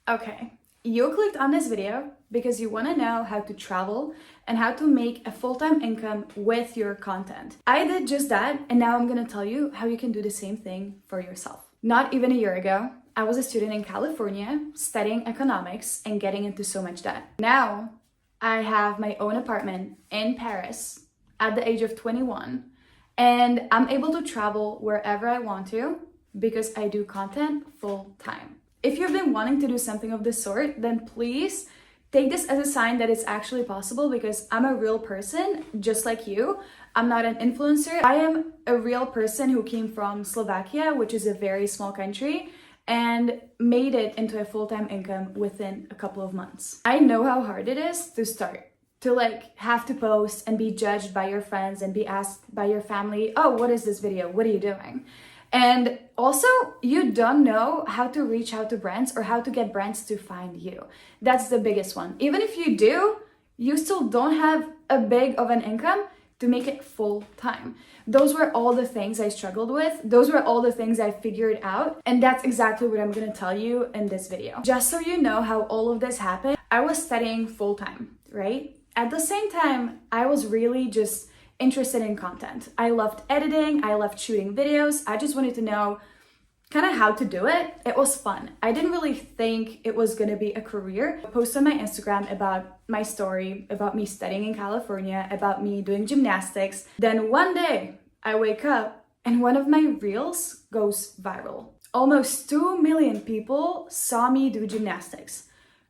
Okay, you clicked on this video because you want to know how to travel and how to make a full-time income with your content. I did just that, and now I'm going to tell you how you can do the same thing for yourself. Not even a year ago, I was a student in California studying economics and getting into so much debt. Now, I have my own apartment in Paris at the age of 21, and I'm able to travel wherever I want to because I do content full-time. If you've been wanting to do something of this sort, then please take this as a sign that it's actually possible, because I'm a real person just like you. I'm not an influencer. I am a real person who came from Slovakia, which is a very small country, and made it into a full-time income within a couple of months. I know how hard it is to start, to have to post and be judged by your friends and be asked by your family, oh, what is this video? What are you doing? And also, you don't know how to reach out to brands or how to get brands to find you. That's the biggest one. Even if you do, you still don't have a big of an income to make it full time. Those were all the things I struggled with. Those were all the things I figured out. And that's exactly what I'm gonna tell you in this video. Just so you know how all of this happened, I was studying full time, right? At the same time, I was really just interested in content. I loved editing, I loved shooting videos. I just wanted to know kind of how to do it. It was fun. I didn't really think it was gonna be a career. I posted on my Instagram about my story, about me studying in California, about me doing gymnastics. Then one day I wake up and one of my reels goes viral. Almost 2 million people saw me do gymnastics.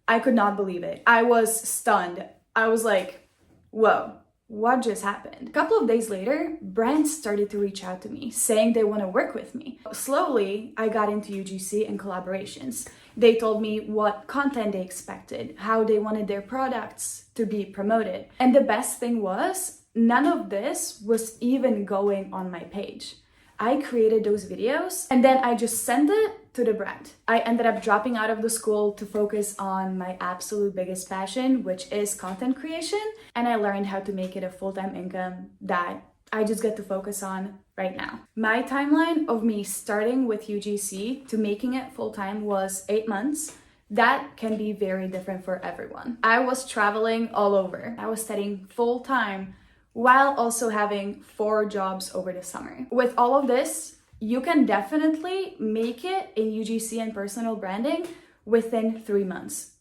I could not believe it. I was stunned. I was like, whoa. What just happened? A couple of days later, brands started to reach out to me saying they want to work with me. Slowly, I got into UGC and collaborations. They told me what content they expected, how they wanted their products to be promoted. And the best thing was, none of this was even going on my page. I created those videos and then I just sent it to the brand. I ended up dropping out of the school to focus on my absolute biggest passion, which is content creation. And I learned how to make it a full-time income that I just get to focus on right now. My timeline of me starting with UGC to making it full-time was 8 months. That can be very different for everyone. I was traveling all over. I was studying full-time while also having 4 jobs over the summer. With all of this, you can definitely make it in UGC and personal branding within 3 months.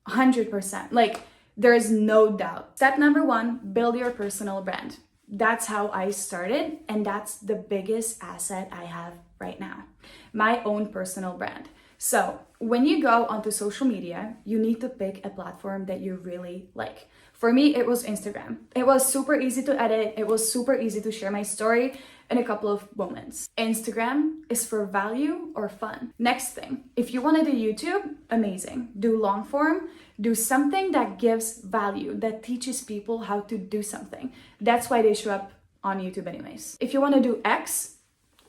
100%. There is no doubt. Step number 1, build your personal brand. That's how I started, and that's the biggest asset I have right now. My own personal brand. So when you go onto social media, you need to pick a platform that you really like. For me, it was Instagram. It was super easy to edit. It was super easy to share my story in a couple of moments. Instagram is for value or fun. Next thing, if you want to do YouTube, amazing. Do long form, do something that gives value, that teaches people how to do something. That's why they show up on YouTube anyways. If you want to do X,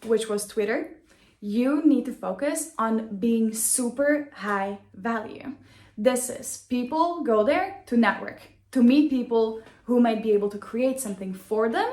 which was Twitter, you need to focus on being super high value. This is, people go there to network, to meet people who might be able to create something for them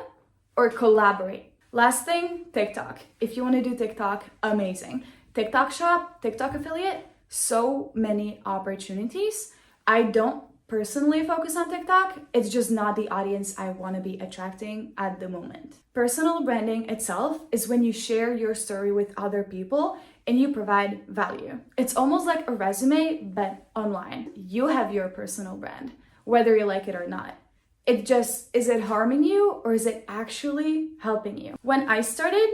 or collaborate. Last thing, TikTok. If you want to do TikTok, amazing. TikTok shop, TikTok affiliate, so many opportunities. I don't personally focus on TikTok. It's just not the audience I want to be attracting at the moment. Personal branding itself is when you share your story with other people and you provide value. It's almost like a resume, but online. You have your personal brand, whether you like it or not. Is it harming you or is it actually helping you? When I started,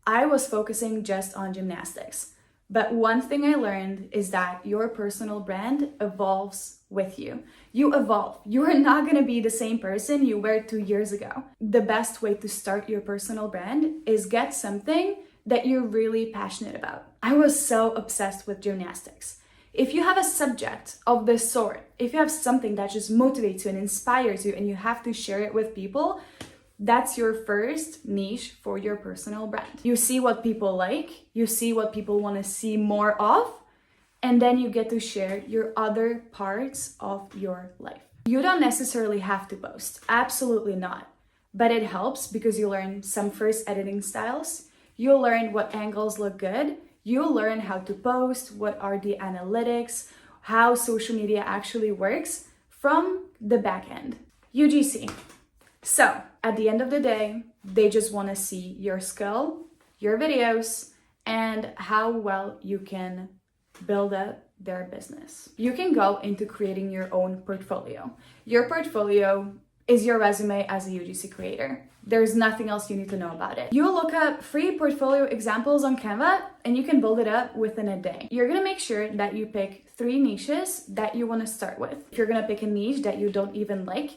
I was focusing just on gymnastics. But one thing I learned is that your personal brand evolves with you. You evolve. You are not going to be the same person you were 2 years ago. The best way to start your personal brand is get something that you're really passionate about. I was so obsessed with gymnastics. If you have a subject of this sort, if you have something that just motivates you and inspires you and you have to share it with people, that's your first niche for your personal brand. You see what people like, you see what people want to see more of, and then you get to share your other parts of your life. You don't necessarily have to post, absolutely not. But it helps because you learn some first editing styles, you learn what angles look good, you learn how to post, what are the analytics, how social media actually works from the back end. UGC. So at the end of the day, they just want to see your skill, your videos, and how well you can build up their business. You can go into creating your own portfolio. Your portfolio is your resume as a UGC creator. There's nothing else you need to know about it. You look up free portfolio examples on Canva and you can build it up within a day. You're gonna make sure that you pick 3 niches that you wanna start with. If you're gonna pick a niche that you don't even like,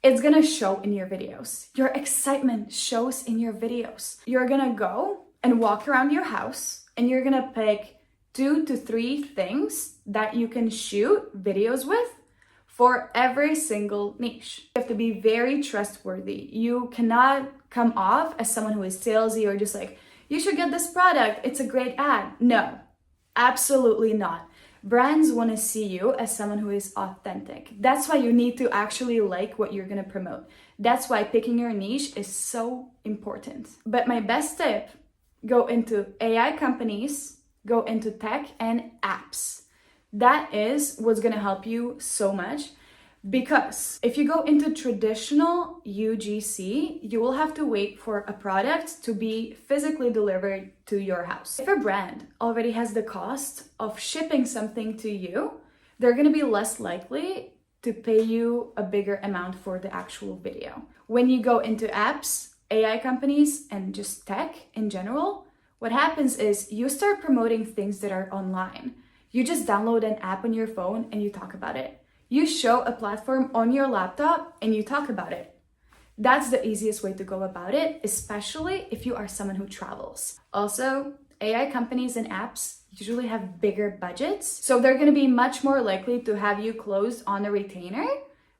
it's gonna show in your videos. Your excitement shows in your videos. You're gonna go and walk around your house and you're gonna pick 2 to 3 things that you can shoot videos with for every single niche. You have to be very trustworthy. You cannot come off as someone who is salesy or just like, you should get this product, it's a great ad. No, absolutely not. Brands want to see you as someone who is authentic. That's why you need to actually like what you're going to promote. That's why picking your niche is so important. But my best tip, go into AI companies, go into tech and apps. That is what's going to help you so much, because if you go into traditional UGC, you will have to wait for a product to be physically delivered to your house. If a brand already has the cost of shipping something to you, they're going to be less likely to pay you a bigger amount for the actual video. When you go into apps, AI companies, and just tech in general, what happens is you start promoting things that are online. You just download an app on your phone and you talk about it. You show a platform on your laptop and you talk about it. That's the easiest way to go about it, especially if you are someone who travels. Also, AI companies and apps usually have bigger budgets, so they're going to be much more likely to have you closed on a retainer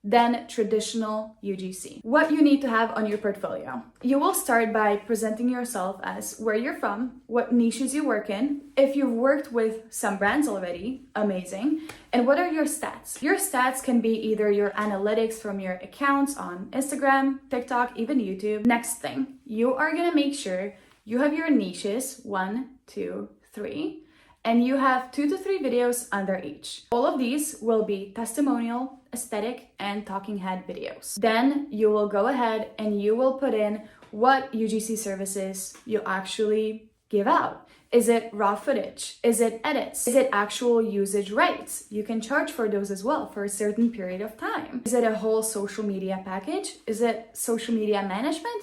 than traditional UGC. What you need to have on your portfolio. You will start by presenting yourself as where you're from, what niches you work in. If you've worked with some brands already, amazing. And what are your stats? Your stats can be either your analytics from your accounts on Instagram, TikTok, even YouTube. Next thing, you are gonna make sure you have your niches, 1, 2, 3, and you have 2 to 3 videos under each. All of these will be testimonial, aesthetic, and talking head videos. Then you will go ahead and you will put in what UGC services you actually give out. Is it raw footage? Is it edits? Is it actual usage rights? You can charge for those as well for a certain period of time. Is it a whole social media package? Is it social media management?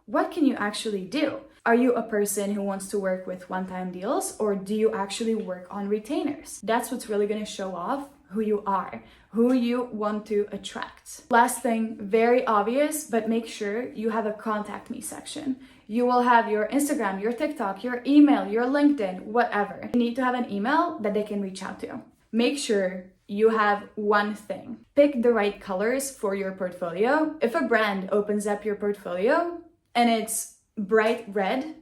What can you actually do? Are you a person who wants to work with one-time deals, or do you actually work on retainers? That's what's really going to show off who you are, who you want to attract. Last thing, very obvious, but make sure you have a contact me section. You will have your Instagram, your TikTok, your email, your LinkedIn, whatever. You need to have an email that they can reach out to. Make sure you have one thing. Pick the right colors for your portfolio. If a brand opens up your portfolio and it's bright red,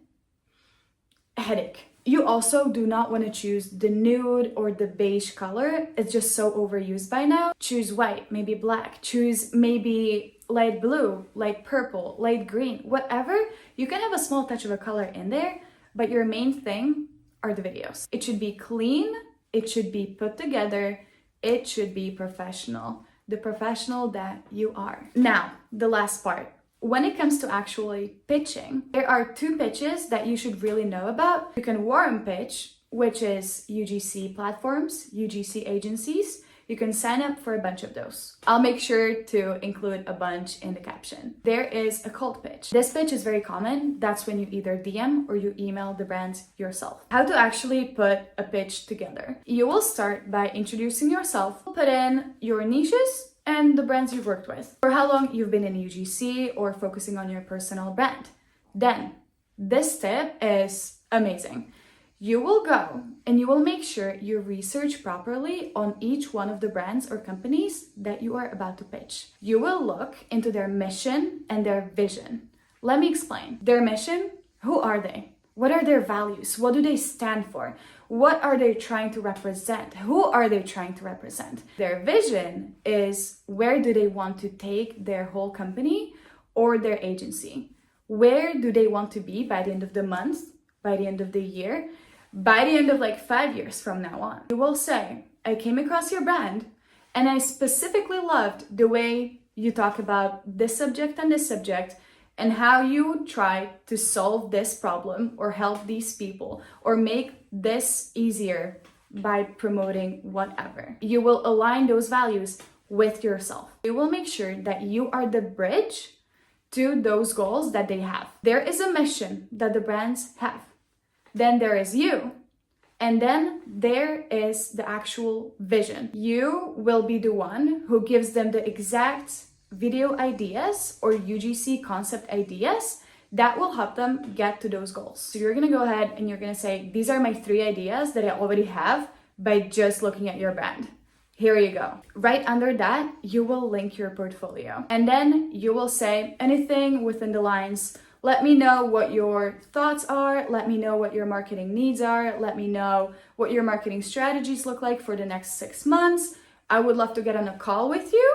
headache. You also do not want to choose the nude or the beige color. It's just so overused by now. Choose white, maybe black. Choose maybe light blue, light purple, light green, whatever. You can have a small touch of a color in there, but your main thing are the videos. It should be clean, it should be put together, it should be professional. The professional that you are. Now, the last part. When it comes to actually pitching, there are 2 pitches that you should really know about. You can warm pitch, which is UGC platforms, UGC agencies. You can sign up for a bunch of those. I'll make sure to include a bunch in the caption. There is a cold pitch. This pitch is very common. That's when you either DM or you email the brands yourself. How to actually put a pitch together. You will start by introducing yourself. Put in your niches and the brands you've worked with, for how long you've been in UGC or focusing on your personal brand. Then, this tip is amazing. You will go and you will make sure you research properly on each one of the brands or companies that you are about to pitch. You will look into their mission and their vision. Let me explain. Their mission, who are they? What are their values? What do they stand for? What are they trying to represent? Who are they trying to represent? Their vision is, where do they want to take their whole company or their agency? Where do they want to be by the end of the month, by the end of the year, by the end of like 5 years from now on? You will say, I came across your brand and I specifically loved the way you talk about this subject and this subject and how you try to solve this problem or help these people or make this easier by promoting whatever. You will align those values with yourself. You will make sure that you are the bridge to those goals that they have. There is a mission that the brands have. Then there is you. And then there is the actual vision. You will be the one who gives them the exact video ideas or UGC concept ideas that will help them get to those goals. So you're gonna go ahead and you're gonna say, these are my 3 ideas that I already have by just looking at your brand. Here you go. Right under that, you will link your portfolio. And then you will say anything within the lines, let me know what your thoughts are, let me know what your marketing needs are, let me know what your marketing strategies look like for the next 6 months. I would love to get on a call with you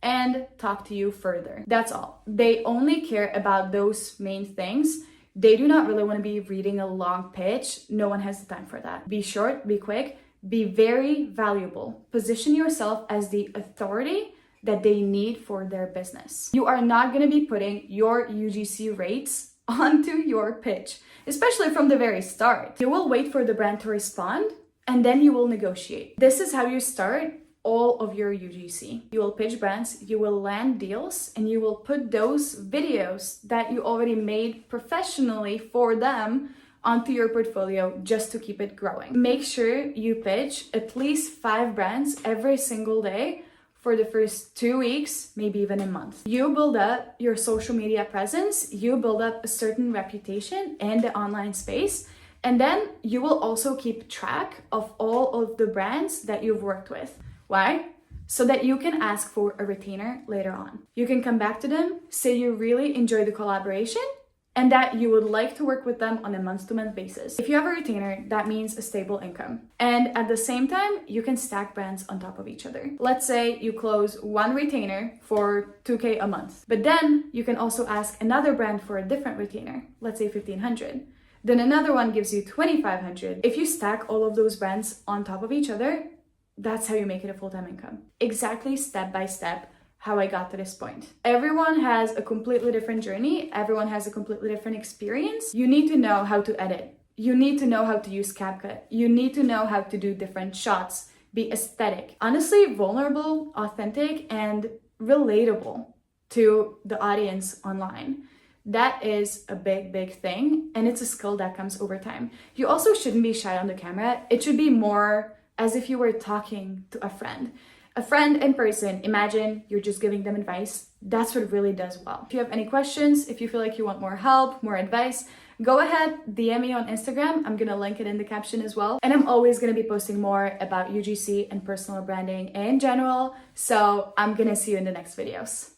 and talk to you further. That's all. They only care about those main things. They do not really want to be reading a long pitch. No one has the time for that. Be short, be quick, be very valuable. Position yourself as the authority that they need for their business. You are not going to be putting your UGC rates onto your pitch, especially from the very start. You will wait for the brand to respond and then you will negotiate. This is how you start all of your UGC. You will pitch brands, you will land deals, and you will put those videos that you already made professionally for them onto your portfolio just to keep it growing. Make sure you pitch at least 5 brands every single day for the first 2 weeks, maybe even a month. You build up your social media presence, you build up a certain reputation in the online space, and then you will also keep track of all of the brands that you've worked with. Why? So that you can ask for a retainer later on. You can come back to them, say you really enjoy the collaboration, and that you would like to work with them on a month-to-month basis. If you have a retainer, that means a stable income. And at the same time, you can stack brands on top of each other. Let's say you close 1 retainer for 2K a month, but then you can also ask another brand for a different retainer, let's say 1,500. Then another one gives you 2,500. If you stack all of those brands on top of each other, that's how you make it a full-time income. Exactly step by step how I got to this point. Everyone has a completely different journey. Everyone has a completely different experience. You need to know how to edit. You need to know how to use CapCut. You need to know how to do different shots, be aesthetic. Honestly, vulnerable, authentic, and relatable to the audience online. That is a big, big thing. And it's a skill that comes over time. You also shouldn't be shy on the camera. It should be more as if you were talking to a friend. A friend in person, imagine you're just giving them advice. That's what really does well. If you have any questions, if you feel like you want more help, more advice, go ahead, DM me on Instagram. I'm gonna link it in the caption as well. And I'm always gonna be posting more about UGC and personal branding in general. So I'm gonna see you in the next videos.